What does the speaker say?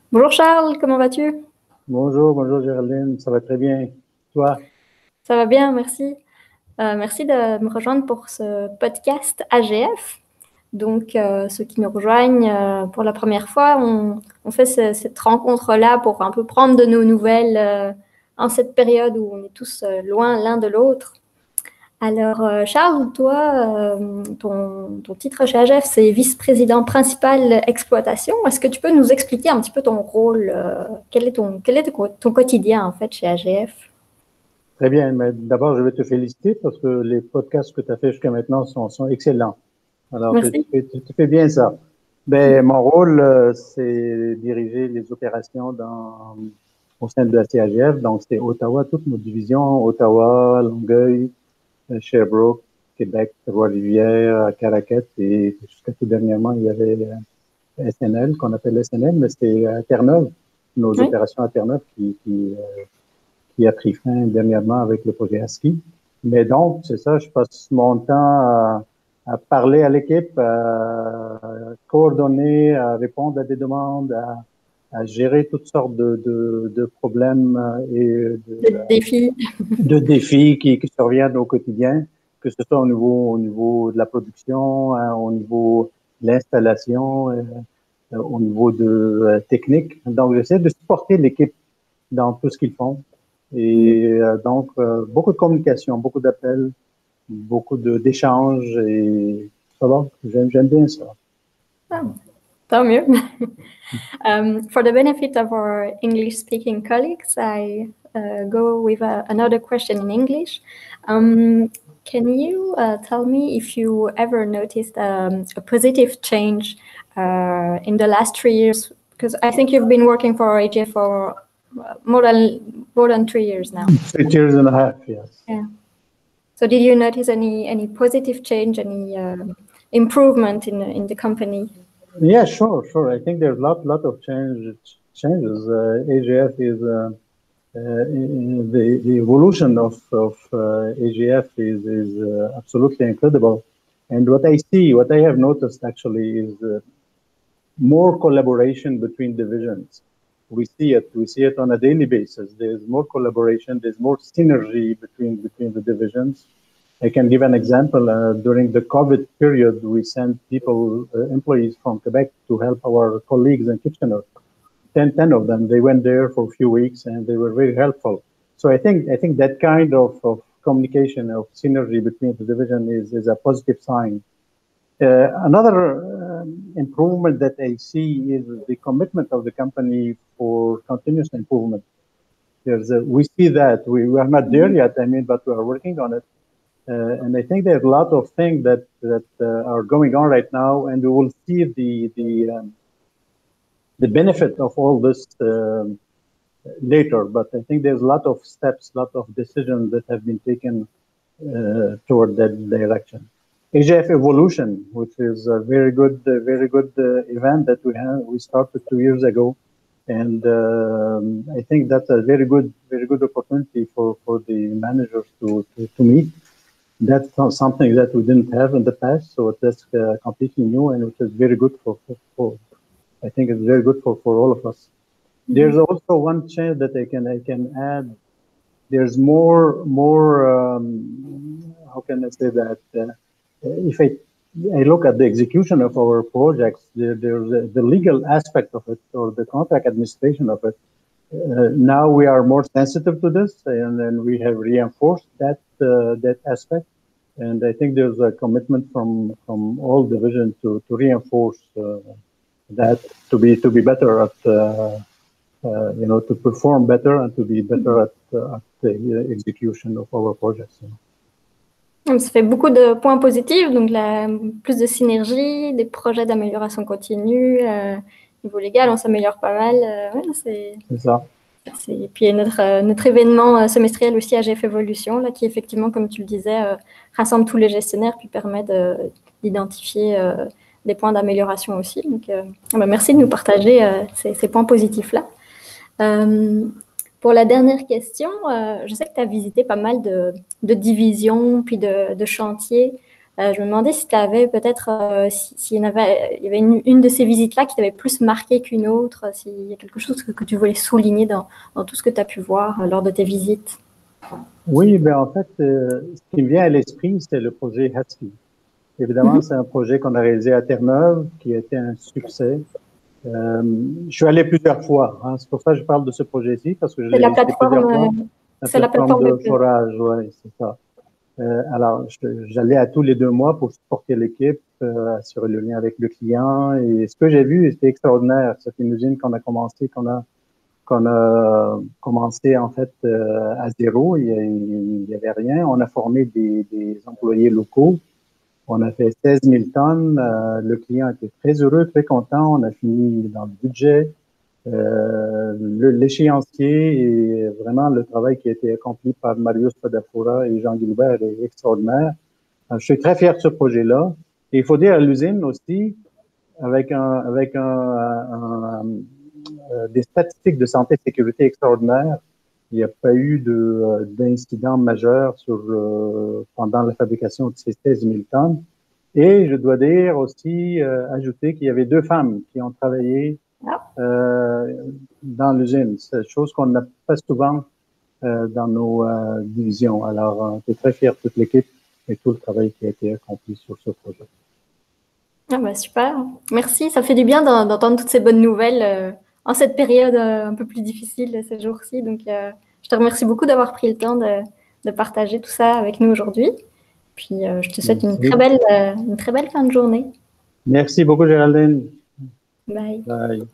Bonjour Charles, comment vas-tu? Bonjour Géraldine, ça va très bien. Toi? Ça va bien, merci. Merci de me rejoindre pour ce podcast AGF. Donc, ceux qui nous rejoignent pour la première fois, on fait cette rencontre-là pour un peu prendre de nos nouvelles en cette période où on est tous loin l'un de l'autre. Alors, Charles, toi, ton titre chez AGF, c'est vice-président principal exploitation. Est-ce que tu peux nous expliquer un petit peu ton rôle? Quel est ton quotidien en fait chez AGF? Très bien, mais d'abord je vais te féliciter parce que les podcasts que tu as fait jusqu'à maintenant sont excellents. Alors Merci. tu fais bien ça. Ben, mon rôle, c'est diriger les opérations au sein de la CAGF. Donc c'est Ottawa, toutes nos divisions, Ottawa, Longueuil, Sherbrooke, Québec, Trois-Rivières, Caraquet et jusqu'à tout dernièrement, il y avait SNL, qu'on appelle SNL, mais c'est à Terre-Neuve, nos Oui. opérations à Terre-Neuve qui a pris fin dernièrement avec le projet ASCII. Mais donc, c'est ça, je passe mon temps à parler à l'équipe, à coordonner, à répondre à des demandes, à gérer toutes sortes de problèmes et Le défi. de défis qui surviennent au quotidien, que ce soit au niveau de la production, hein, au niveau de l'installation, au niveau de technique. Donc, j'essaie de supporter l'équipe dans tout ce qu'ils font. Et donc, beaucoup de communication, beaucoup d'appels, beaucoup d'échanges et ça va, j'aime bien ça. Ah, tant mieux. For the benefit of our English-speaking colleagues, I go with another question in English. Can you tell me if you ever noticed a positive change in the last 3 years? Because I think you've been working for AGF for more than 3 years now. 3 years and a half, yes. Yeah. So did you notice any positive change, any improvement in the company? Yeah, sure. I think there's lot of changes. AGF is the evolution of AGF is absolutely incredible. And what I have noticed actually is more collaboration between divisions. We see it on a daily basis. There's more collaboration, there's more synergy between the divisions. I can give an example. During the COVID period, we sent employees from Quebec to help our colleagues in Kitchener. 10 of them. They went there for a few weeks and they were very helpful. So I think that kind of communication, of synergy between the division is a positive sign. Another improvement that I see is the commitment of the company for continuous improvement. We see that we are not there yet, but we are working on it. And I think there's a lot of things that are going on right now, and we will see the benefit of all this later. But I think there's a lot of steps, a lot of decisions that have been taken toward that direction. AGF Evolution, which is a very good event that we started 2 years ago, and I think that's a very good opportunity for the managers to meet. That's something that we didn't have in the past, so that's completely new, and which is very good for I think it's very good for all of us. Mm-hmm. There's also one change that I can add. There's more how can I say that? If I look at the execution of our projects, there's the legal aspect of it or the contract administration of it. Now we are more sensitive to this, and then we have reinforced that aspect. And I think there's a commitment from all divisions to reinforce that to be better at to perform better and to be better at the execution of our projects. Donc, ça fait beaucoup de points positifs, donc plus de synergie, des projets d'amélioration continue. Niveau légal, on s'améliore pas mal. Ouais, c'est ça. Et puis notre événement semestriel aussi AGF Evolution, là, qui effectivement, comme tu le disais, rassemble tous les gestionnaires puis permet d'identifier des points d'amélioration aussi. Donc, merci de nous partager ces points positifs-là. Pour la dernière question, je sais que tu as visité pas mal de divisions puis de chantiers. Je me demandais si tu avais peut-être, s'il y avait une de ces visites-là qui t'avait plus marqué qu'une autre, s'il y a quelque chose que tu voulais souligner dans tout ce que tu as pu voir lors de tes visites. Oui, ben en fait, ce qui me vient à l'esprit, c'est le projet Husky. Évidemment, c'est un projet qu'on a réalisé à Terre-Neuve, qui a été un succès. Je suis allé plusieurs fois, hein. C'est pour ça que je parle de ce projet-ci, parce que je C'est l'ai la visité plusieurs fois. plateforme, La c'est la plateforme plateforme de de forage, oui, c'est ça. Alors, j'allais à tous les 2 mois pour supporter l'équipe, assurer le lien avec le client. Et ce que j'ai vu, c'était extraordinaire. C'est une usine qu'on a commencé en fait à zéro. Il y avait rien. On a formé des employés locaux. On a fait 16 000 tonnes. Le client était très heureux, très content. On a fini dans le budget. L'échéancier et vraiment le travail qui a été accompli par Marius Padafora et Jean Gilbert est extraordinaire. Je suis très fier de ce projet-là. Et il faut dire à l'usine aussi, avec des statistiques de santé et sécurité extraordinaires, il n'y a pas eu d'incident majeur pendant la fabrication de ces 16 000 tonnes. Et je dois dire aussi, ajouter qu'il y avait 2 femmes qui ont travaillé dans l'usine. C'est une chose qu'on n'a pas souvent dans nos divisions. Alors, je suis très fier de toute l'équipe et tout le travail qui a été accompli sur ce projet. Ah bah super, merci. Ça fait du bien d'entendre toutes ces bonnes nouvelles en cette période un peu plus difficile ces jours-ci. Donc, je te remercie beaucoup d'avoir pris le temps de partager tout ça avec nous aujourd'hui. Puis, je te souhaite une très belle fin de journée. Merci beaucoup, Géraldine. Bye. Bye.